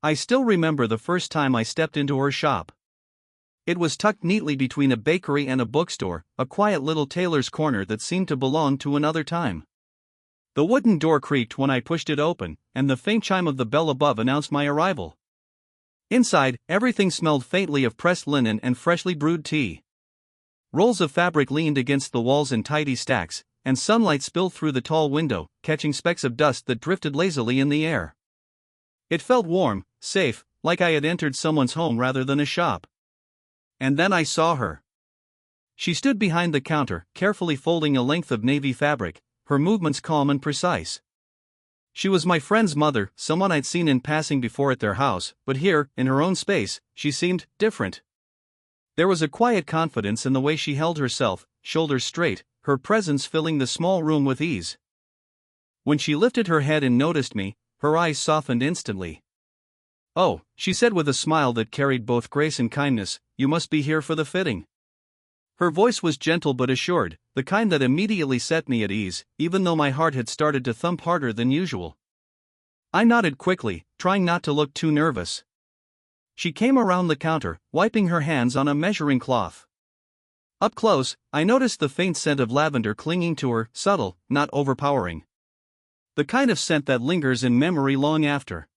I still remember the first time I stepped into her shop. It was tucked neatly between a bakery and a bookstore, a quiet little tailor's corner that seemed to belong to another time. The wooden door creaked when I pushed it open, and the faint chime of the bell above announced my arrival. Inside, everything smelled faintly of pressed linen and freshly brewed tea. Rolls of fabric leaned against the walls in tidy stacks, and sunlight spilled through the tall window, catching specks of dust that drifted lazily in the air. It felt warm, safe, like I had entered someone's home rather than a shop. And then I saw her. She stood behind the counter, carefully folding a length of navy fabric, her movements calm and precise. She was my friend's mother, someone I'd seen in passing before at their house, but here, in her own space, she seemed different. There was a quiet confidence in the way she held herself, shoulders straight, her presence filling the small room with ease. When she lifted her head and noticed me, her eyes softened instantly. "Oh," she said with a smile that carried both grace and kindness, "you must be here for the fitting." Her voice was gentle but assured, the kind that immediately set me at ease, even though my heart had started to thump harder than usual. I nodded quickly, trying not to look too nervous. She came around the counter, wiping her hands on a measuring cloth. Up close, I noticed the faint scent of lavender clinging to her, subtle, not overpowering. The kind of scent that lingers in memory long after.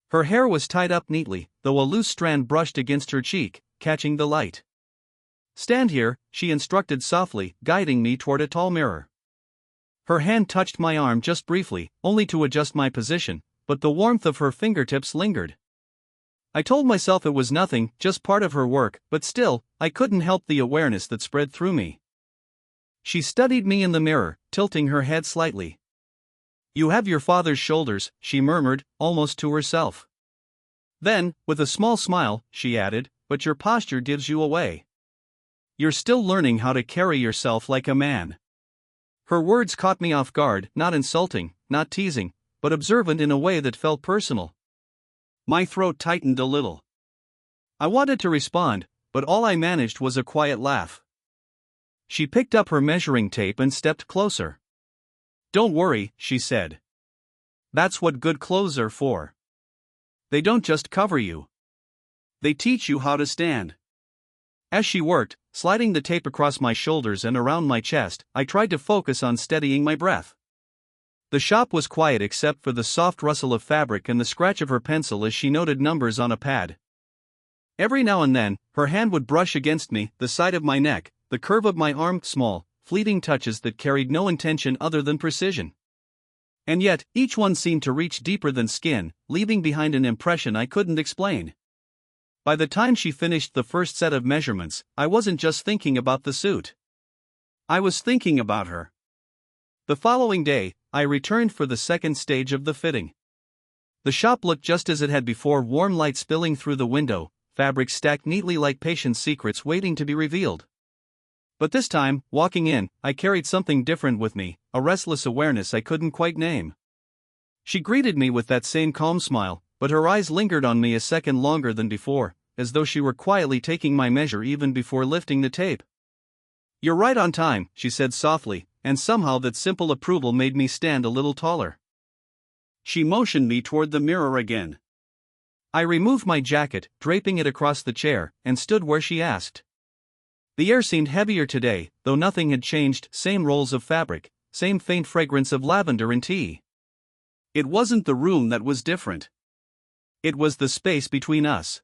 Her hair was tied up neatly, though a loose strand brushed against her cheek, catching the light. "Stand here," she instructed softly, guiding me toward a tall mirror. Her hand touched my arm just briefly, only to adjust my position, but the warmth of her fingertips lingered. I told myself it was nothing, just part of her work, but still, I couldn't help the awareness that spread through me. She studied me in the mirror, tilting her head slightly. "You have your father's shoulders," she murmured, almost to herself. Then, with a small smile, she added, "but your posture gives you away. You're still learning how to carry yourself like a man." Her words caught me off guard, not insulting, not teasing, but observant in a way that felt personal. My throat tightened a little. I wanted to respond, but all I managed was a quiet laugh. She picked up her measuring tape and stepped closer. "Don't worry," she said. "That's what good clothes are for. They don't just cover you. They teach you how to stand." As she worked, sliding the tape across my shoulders and around my chest, I tried to focus on steadying my breath. The shop was quiet except for the soft rustle of fabric and the scratch of her pencil as she noted numbers on a pad. Every now and then, her hand would brush against me, the side of my neck, the curve of my arm, small, fleeting touches that carried no intention other than precision. And yet, each one seemed to reach deeper than skin, leaving behind an impression I couldn't explain. By the time she finished the first set of measurements, I wasn't just thinking about the suit. I was thinking about her. The following day, I returned for the second stage of the fitting. The shop looked just as it had before, warm light spilling through the window, fabric stacked neatly like patient secrets waiting to be revealed. But this time, walking in, I carried something different with me, a restless awareness I couldn't quite name. She greeted me with that same calm smile, but her eyes lingered on me a second longer than before, as though she were quietly taking my measure even before lifting the tape. "You're right on time," she said softly, and somehow that simple approval made me stand a little taller. She motioned me toward the mirror again. I removed my jacket, draping it across the chair, and stood where she asked. The air seemed heavier today, though nothing had changed, same rolls of fabric, same faint fragrance of lavender and tea. It wasn't the room that was different. It was the space between us.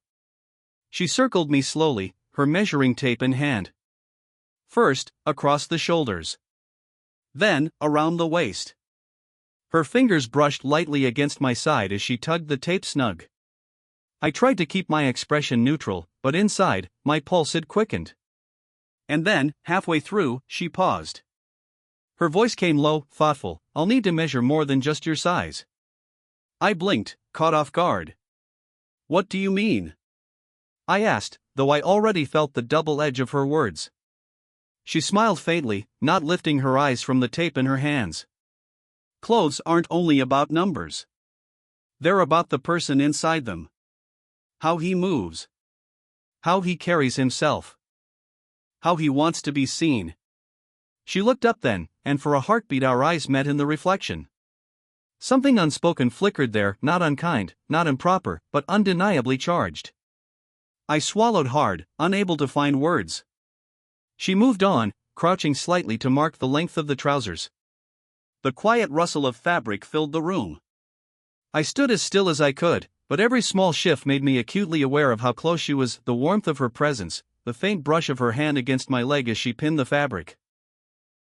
She circled me slowly, her measuring tape in hand. First, across the shoulders. Then, around the waist. Her fingers brushed lightly against my side as she tugged the tape snug. I tried to keep my expression neutral, but inside, my pulse had quickened. And then, halfway through, she paused. Her voice came low, thoughtful. "I'll need to measure more than just your size." I blinked, caught off guard. "What do you mean?" I asked, though I already felt the double edge of her words. She smiled faintly, not lifting her eyes from the tape in her hands. "Clothes aren't only about numbers. They're about the person inside them. How he moves. How he carries himself. How he wants to be seen." She looked up then, and for a heartbeat our eyes met in the reflection. Something unspoken flickered there, not unkind, not improper, but undeniably charged. I swallowed hard, unable to find words. She moved on, crouching slightly to mark the length of the trousers. The quiet rustle of fabric filled the room. I stood as still as I could, but every small shift made me acutely aware of how close she was, the warmth of her presence, the faint brush of her hand against my leg as she pinned the fabric.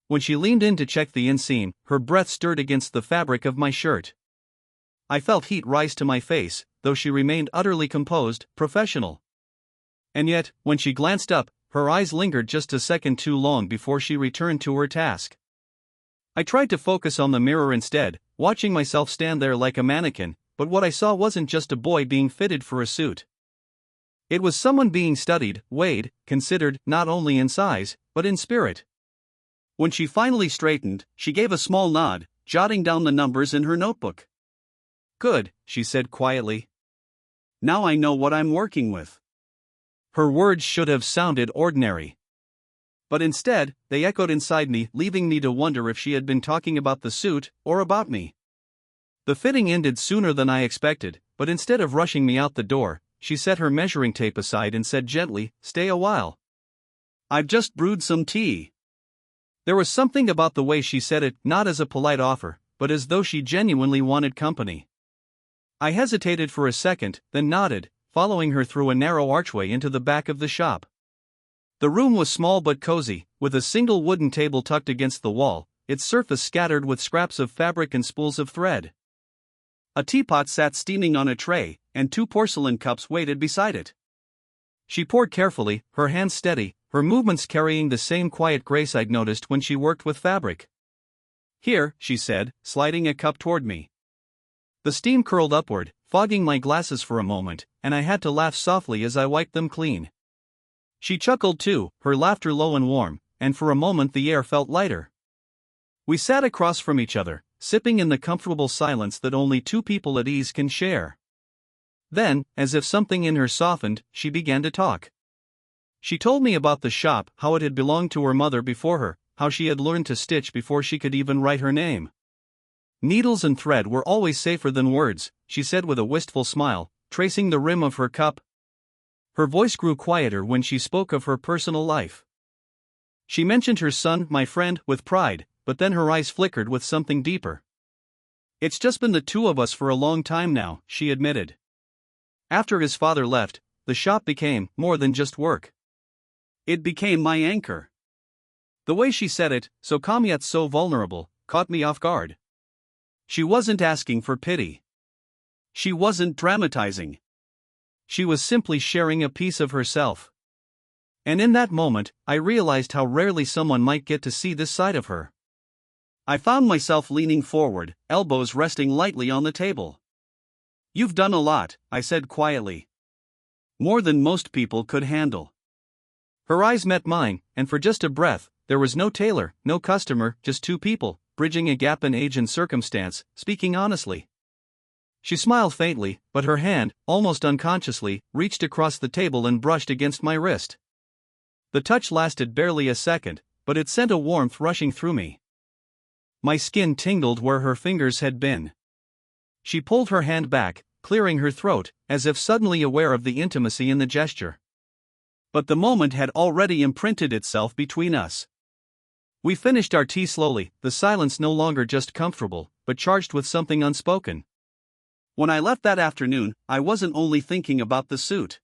When she leaned in to check the inseam, her breath stirred against the fabric of my shirt. I felt heat rise to my face, though she remained utterly composed, professional. And yet, when she glanced up, her eyes lingered just a second too long before she returned to her task. I tried to focus on the mirror instead, watching myself stand there like a mannequin, but what I saw wasn't just a boy being fitted for a suit. It was someone being studied, weighed, considered, not only in size, but in spirit. When she finally straightened, she gave a small nod, jotting down the numbers in her notebook. "Good," she said quietly. "Now I know what I'm working with." Her words should have sounded ordinary. But instead, they echoed inside me, leaving me to wonder if she had been talking about the suit, or about me. The fitting ended sooner than I expected, but instead of rushing me out the door, she set her measuring tape aside and said gently, "Stay a while. I've just brewed some tea." There was something about the way she said it, not as a polite offer, but as though she genuinely wanted company. I hesitated for a second, then nodded, following her through a narrow archway into the back of the shop. The room was small but cozy, with a single wooden table tucked against the wall, its surface scattered with scraps of fabric and spools of thread. A teapot sat steaming on a tray, and 2 porcelain cups waited beside it. She poured carefully, her hands steady, her movements carrying the same quiet grace I'd noticed when she worked with fabric. "Here," she said, sliding a cup toward me. The steam curled upward, fogging my glasses for a moment, and I had to laugh softly as I wiped them clean. She chuckled too, her laughter low and warm, and for a moment the air felt lighter. We sat across from each other, sipping in the comfortable silence that only 2 people at ease can share. Then, as if something in her softened, she began to talk. She told me about the shop, how it had belonged to her mother before her, how she had learned to stitch before she could even write her name. "Needles and thread were always safer than words," she said with a wistful smile, tracing the rim of her cup. Her voice grew quieter when she spoke of her personal life. She mentioned her son, my friend, with pride, but then her eyes flickered with something deeper. "It's just been the 2 of us for a long time now," she admitted. "After his father left, the shop became more than just work. It became my anchor." The way she said it, so calm yet so vulnerable, caught me off guard. She wasn't asking for pity. She wasn't dramatizing. She was simply sharing a piece of herself. And in that moment, I realized how rarely someone might get to see this side of her. I found myself leaning forward, elbows resting lightly on the table. "You've done a lot," I said quietly. "More than most people could handle." Her eyes met mine, and for just a breath, there was no tailor, no customer, just 2 people, bridging a gap in age and circumstance, speaking honestly. She smiled faintly, but her hand, almost unconsciously, reached across the table and brushed against my wrist. The touch lasted barely a second, but it sent a warmth rushing through me. My skin tingled where her fingers had been. She pulled her hand back, clearing her throat, as if suddenly aware of the intimacy in the gesture. But the moment had already imprinted itself between us. We finished our tea slowly, the silence no longer just comfortable, but charged with something unspoken. When I left that afternoon, I wasn't only thinking about the suit.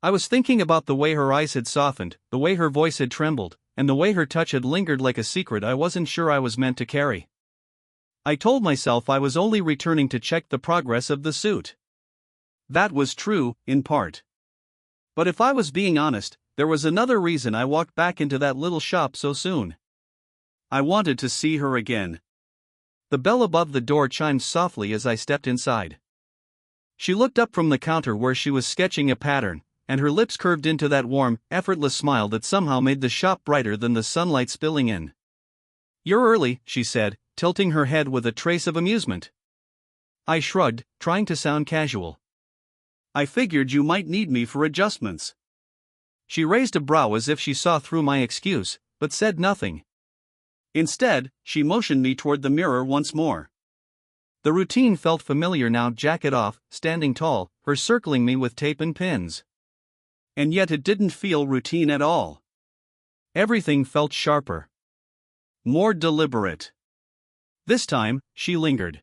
I was thinking about the way her eyes had softened, the way her voice had trembled, and the way her touch had lingered like a secret I wasn't sure I was meant to carry. I told myself I was only returning to check the progress of the suit. That was true, in part. But if I was being honest, there was another reason I walked back into that little shop so soon. I wanted to see her again. The bell above the door chimed softly as I stepped inside. She looked up from the counter where she was sketching a pattern, and her lips curved into that warm, effortless smile that somehow made the shop brighter than the sunlight spilling in. "You're early," she said, tilting her head with a trace of amusement. I shrugged, trying to sound casual. "I figured you might need me for adjustments." She raised a brow as if she saw through my excuse, but said nothing. Instead, she motioned me toward the mirror once more. The routine felt familiar now, jacket off, standing tall, her circling me with tape and pins. And yet it didn't feel routine at all. Everything felt sharper. More deliberate. This time, she lingered.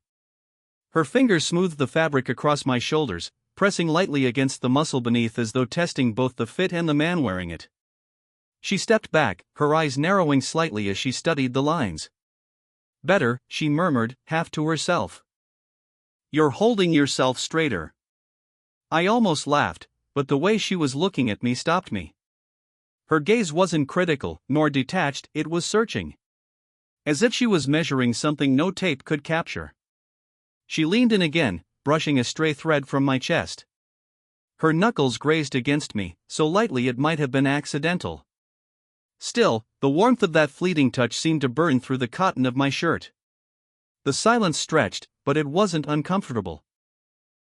Her fingers smoothed the fabric across my shoulders, pressing lightly against the muscle beneath as though testing both the fit and the man wearing it. She stepped back, her eyes narrowing slightly as she studied the lines. "Better," she murmured, half to herself. "You're holding yourself straighter." I almost laughed, but the way she was looking at me stopped me. Her gaze wasn't critical, nor detached, it was searching. As if she was measuring something no tape could capture. She leaned in again, brushing a stray thread from my chest. Her knuckles grazed against me, so lightly it might have been accidental. Still, the warmth of that fleeting touch seemed to burn through the cotton of my shirt. The silence stretched, but it wasn't uncomfortable.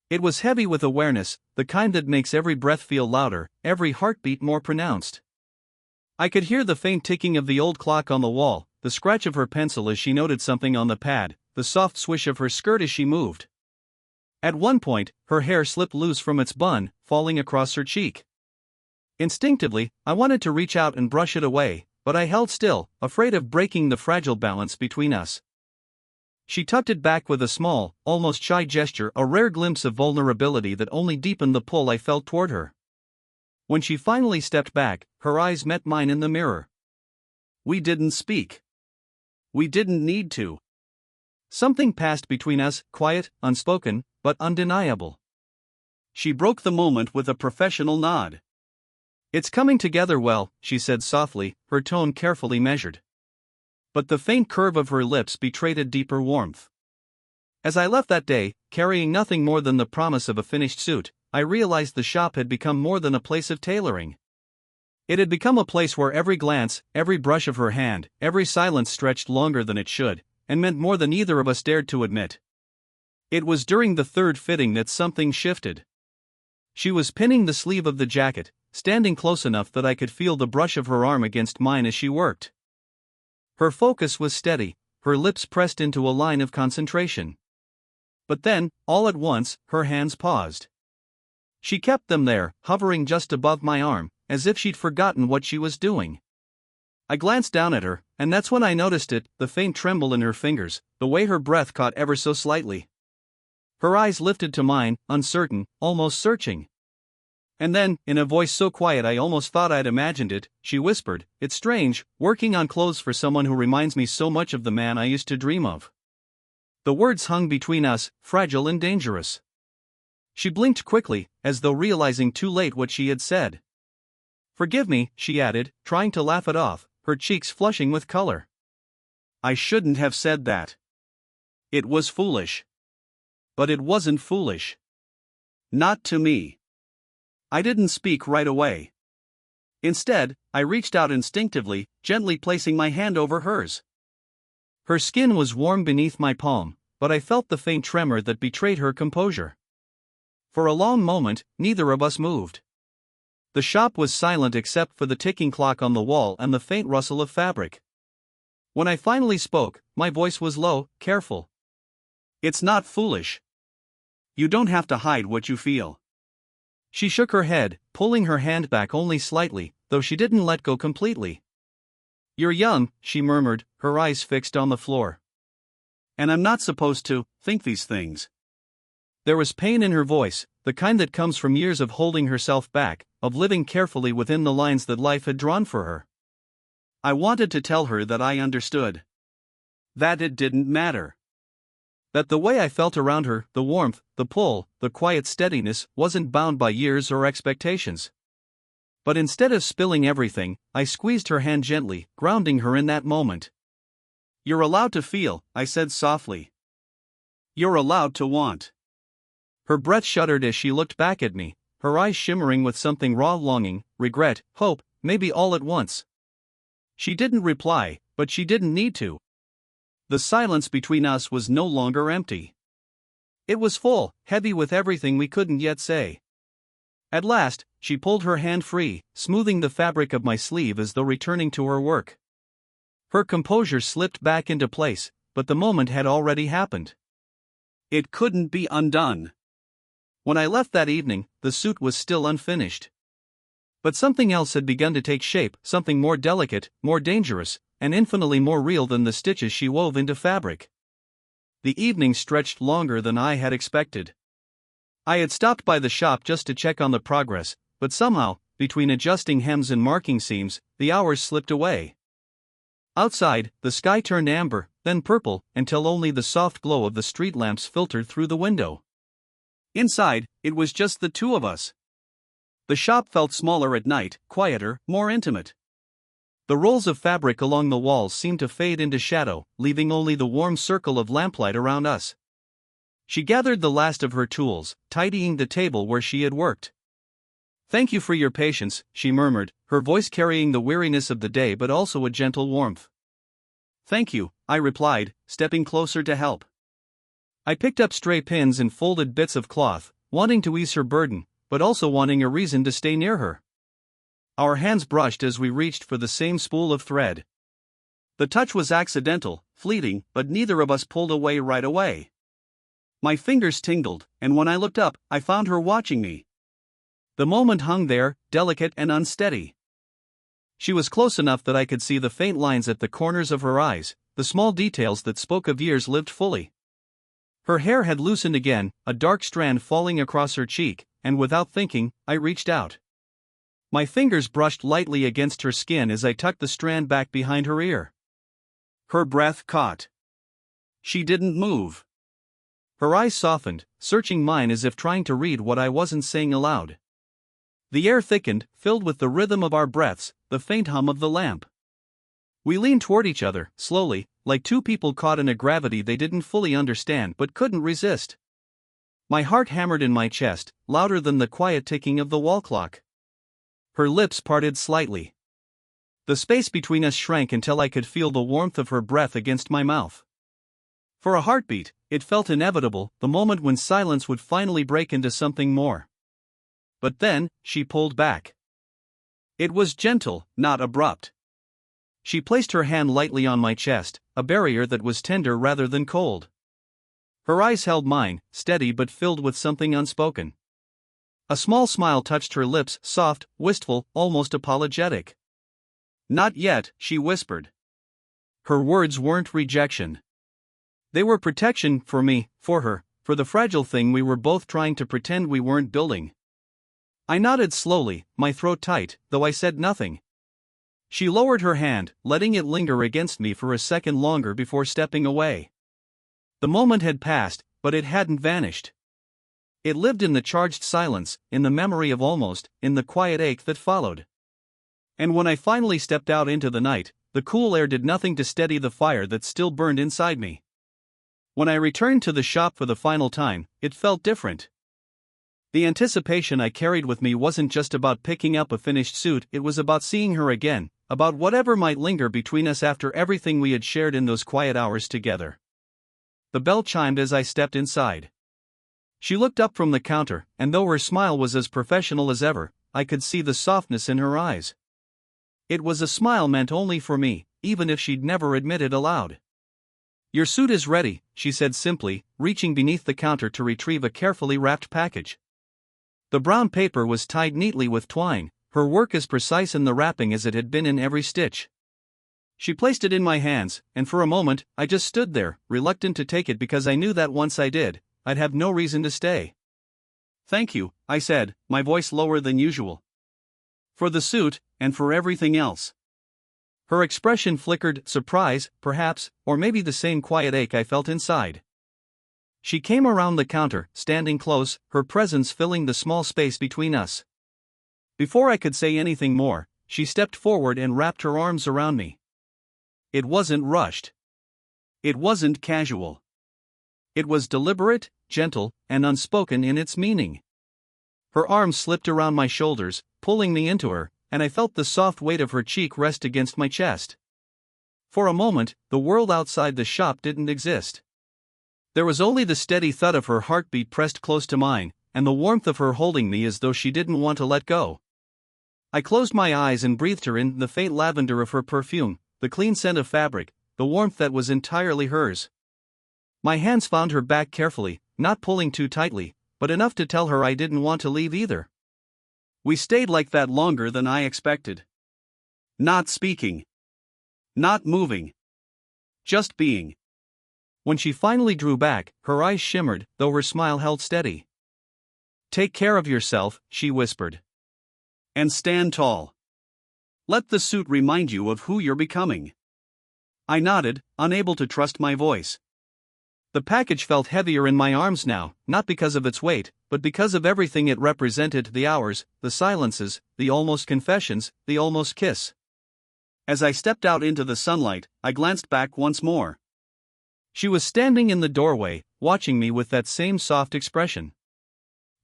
It was heavy with awareness, the kind that makes every breath feel louder, every heartbeat more pronounced. I could hear the faint ticking of the old clock on the wall, the scratch of her pencil as she noted something on the pad, the soft swish of her skirt as she moved. At one point, her hair slipped loose from its bun, falling across her cheek. Instinctively, I wanted to reach out and brush it away, but I held still, afraid of breaking the fragile balance between us. She tucked it back with a small, almost shy gesture, a rare glimpse of vulnerability that only deepened the pull I felt toward her. When she finally stepped back, her eyes met mine in the mirror. We didn't speak. We didn't need to. Something passed between us, quiet, unspoken, but undeniable. She broke the moment with a professional nod. "It's coming together well," she said softly, her tone carefully measured. But the faint curve of her lips betrayed a deeper warmth. As I left that day, carrying nothing more than the promise of a finished suit, I realized the shop had become more than a place of tailoring. It had become a place where every glance, every brush of her hand, every silence stretched longer than it should, and meant more than either of us dared to admit. It was during the third fitting that something shifted. She was pinning the sleeve of the jacket, standing close enough that I could feel the brush of her arm against mine as she worked. Her focus was steady, her lips pressed into a line of concentration. But then, all at once, her hands paused. She kept them there, hovering just above my arm, as if she'd forgotten what she was doing. I glanced down at her, and that's when I noticed it, the faint tremble in her fingers, the way her breath caught ever so slightly. Her eyes lifted to mine, uncertain, almost searching. And then, in a voice so quiet I almost thought I'd imagined it, she whispered, "It's strange, working on clothes for someone who reminds me so much of the man I used to dream of." The words hung between us, fragile and dangerous. She blinked quickly, as though realizing too late what she had said. "Forgive me," she added, trying to laugh it off, her cheeks flushing with color. "I shouldn't have said that. It was foolish." But it wasn't foolish. Not to me. I didn't speak right away. Instead, I reached out instinctively, gently placing my hand over hers. Her skin was warm beneath my palm, but I felt the faint tremor that betrayed her composure. For a long moment, neither of us moved. The shop was silent except for the ticking clock on the wall and the faint rustle of fabric. When I finally spoke, my voice was low, careful. "It's not foolish. You don't have to hide what you feel." She shook her head, pulling her hand back only slightly, though she didn't let go completely. "You're young," she murmured, her eyes fixed on the floor. "And I'm not supposed to think these things." There was pain in her voice, the kind that comes from years of holding herself back, of living carefully within the lines that life had drawn for her. I wanted to tell her that I understood. That it didn't matter. That the way I felt around her, the warmth, the pull, the quiet steadiness, wasn't bound by years or expectations. But instead of spilling everything, I squeezed her hand gently, grounding her in that moment. "You're allowed to feel," I said softly. "You're allowed to want." Her breath shuddered as she looked back at me, her eyes shimmering with something raw longing, regret, hope, maybe all at once. She didn't reply, but she didn't need to. The silence between us was no longer empty. It was full, heavy with everything we couldn't yet say. At last, she pulled her hand free, smoothing the fabric of my sleeve as though returning to her work. Her composure slipped back into place, but the moment had already happened. It couldn't be undone. When I left that evening, the suit was still unfinished. But something else had begun to take shape, something more delicate, more dangerous, and infinitely more real than the stitches she wove into fabric. The evening stretched longer than I had expected. I had stopped by the shop just to check on the progress, but somehow, between adjusting hems and marking seams, the hours slipped away. Outside, the sky turned amber, then purple, until only the soft glow of the street lamps filtered through the window. Inside, it was just the two of us. The shop felt smaller at night, quieter, more intimate. The rolls of fabric along the walls seemed to fade into shadow, leaving only the warm circle of lamplight around us. She gathered the last of her tools, tidying the table where she had worked. "Thank you for your patience," she murmured, her voice carrying the weariness of the day but also a gentle warmth. "Thank you," I replied, stepping closer to help. I picked up stray pins and folded bits of cloth, wanting to ease her burden, but also wanting a reason to stay near her. Our hands brushed as we reached for the same spool of thread. The touch was accidental, fleeting, but neither of us pulled away right away. My fingers tingled, and when I looked up, I found her watching me. The moment hung there, delicate and unsteady. She was close enough that I could see the faint lines at the corners of her eyes, the small details that spoke of years lived fully. Her hair had loosened again, a dark strand falling across her cheek, and without thinking, I reached out. My fingers brushed lightly against her skin as I tucked the strand back behind her ear. Her breath caught. She didn't move. Her eyes softened, searching mine as if trying to read what I wasn't saying aloud. The air thickened, filled with the rhythm of our breaths, the faint hum of the lamp. We leaned toward each other, slowly, like two people caught in a gravity they didn't fully understand but couldn't resist. My heart hammered in my chest, louder than the quiet ticking of the wall clock. Her lips parted slightly. The space between us shrank until I could feel the warmth of her breath against my mouth. For a heartbeat, it felt inevitable, the moment when silence would finally break into something more. But then, she pulled back. It was gentle, not abrupt. She placed her hand lightly on my chest, a barrier that was tender rather than cold. Her eyes held mine, steady but filled with something unspoken. A small smile touched her lips, soft, wistful, almost apologetic. "Not yet," she whispered. Her words weren't rejection. They were protection for me, for her, for the fragile thing we were both trying to pretend we weren't building. I nodded slowly, my throat tight, though I said nothing. She lowered her hand, letting it linger against me for a second longer before stepping away. The moment had passed, but it hadn't vanished. It lived in the charged silence, in the memory of almost, in the quiet ache that followed. And when I finally stepped out into the night, the cool air did nothing to steady the fire that still burned inside me. When I returned to the shop for the final time, it felt different. The anticipation I carried with me wasn't just about picking up a finished suit, it was about seeing her again, about whatever might linger between us after everything we had shared in those quiet hours together. The bell chimed as I stepped inside. She looked up from the counter, and though her smile was as professional as ever, I could see the softness in her eyes. It was a smile meant only for me, even if she'd never admit it aloud. "Your suit is ready," she said simply, reaching beneath the counter to retrieve a carefully wrapped package. The brown paper was tied neatly with twine, her work as precise in the wrapping as it had been in every stitch. She placed it in my hands, and for a moment, I just stood there, reluctant to take it because I knew that once I did, I'd have no reason to stay. "Thank you," I said, my voice lower than usual. "For the suit, and for everything else." Her expression flickered, surprise, perhaps, or maybe the same quiet ache I felt inside. She came around the counter, standing close, her presence filling the small space between us. Before I could say anything more, she stepped forward and wrapped her arms around me. It wasn't rushed. It wasn't casual. It was deliberate, gentle, and unspoken in its meaning. Her arms slipped around my shoulders, pulling me into her, and I felt the soft weight of her cheek rest against my chest. For a moment, the world outside the shop didn't exist. There was only the steady thud of her heartbeat pressed close to mine, and the warmth of her holding me as though she didn't want to let go. I closed my eyes and breathed her in, the faint lavender of her perfume, the clean scent of fabric, the warmth that was entirely hers. My hands found her back carefully, not pulling too tightly, but enough to tell her I didn't want to leave either. We stayed like that longer than I expected. Not speaking. Not moving. Just being. When she finally drew back, her eyes shimmered, though her smile held steady. "Take care of yourself," she whispered. "And stand tall. Let the suit remind you of who you're becoming." I nodded, unable to trust my voice. The package felt heavier in my arms now, not because of its weight, but because of everything it represented: the hours, the silences, the almost confessions, the almost kiss. As I stepped out into the sunlight, I glanced back once more. She was standing in the doorway, watching me with that same soft expression.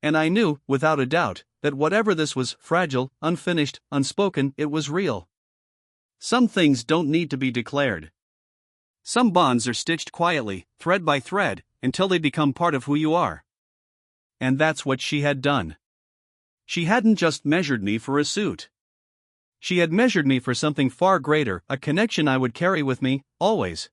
And I knew, without a doubt, that whatever this was, fragile, unfinished, unspoken, it was real. Some things don't need to be declared. Some bonds are stitched quietly, thread by thread, until they become part of who you are. And that's what she had done. She hadn't just measured me for a suit. She had measured me for something far greater, a connection I would carry with me, always.